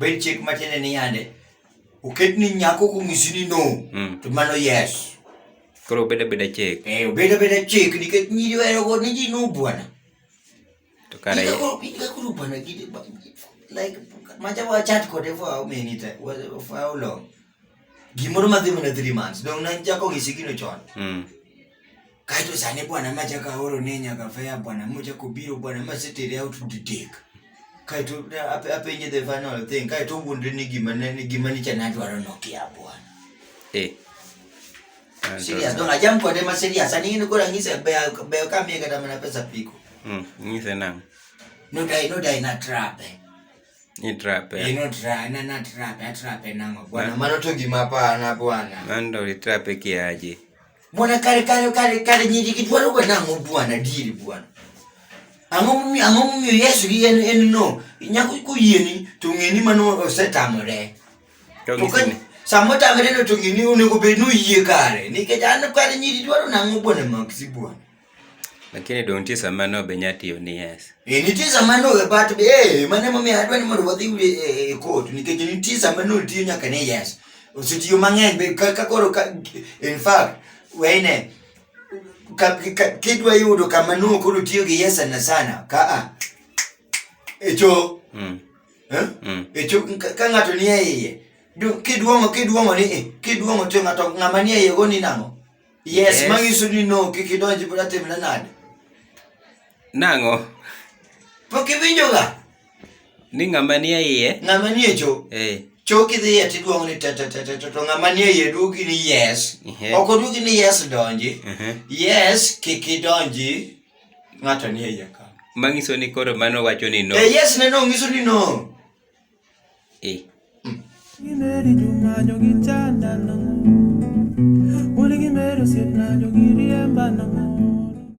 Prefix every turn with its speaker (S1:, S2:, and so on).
S1: ben chik matene ni yande uket ni nyako kung'isi ni no to mano yes
S2: koro beda chik
S1: beda chik nikech nyiri wero go ni ji no bwana
S2: to kare
S1: ika kuru bwana like macha wa chat kode for how many time for how long gimoro madhi mana 3 months dong na jako gisikino chon kaito sane bwana macha ka oro ne nyaka fea bwana moja kubiro bwana masetere out to take kaito apenje the final thing kaito wundre ni gima ni chana dwaro nokia bwana serious dong ajam kode ma serious ani ni kora ngise be ka miega da mana pesa piko
S2: ngise nang
S1: no dai na trap
S2: ni trap
S1: no trap nango bwana mano to gima pa na bwana
S2: mando ni trap kiaje
S1: bwana kare nyiri kitwaro kwa nango bwana diri bwana ango mi Yesu gi en no nyako kuyieni to ngeni mano osetamore to kan samotamore no to ngeni onego be no yie kare nikech an kare nyiri dwaro nango bwana maxi bwana
S2: lakini don't you samano benyati oni yes
S1: nitie samano but mane mami adwa ni mondo wadhi court nikech nitie samano tiyo nyaka ne yes osetiyo mang'eny be ka koro in fact wene kidwa yudo kama no koro tiyo gi yes sana ka echo echo ka ng'ato ni yeye kidwongo to ng'ato ng'ama ni yeye go ni nango yes mangiso ni no kikidonje bada temna nade
S2: nango
S1: pokibinjo ga
S2: ni ng'ama ni iye
S1: ng'ama ni echo choki dhiye tidwongo ni to ng'ama ni iye dugi ni yes oko dugi ni yes donji yes kikidonji ng'ato ni iye ka
S2: mangiso ni koro mano wacho ni no
S1: yes ne no ngiso ni no
S3: Gimeri jumanyo gitanda no Uli gimero siep na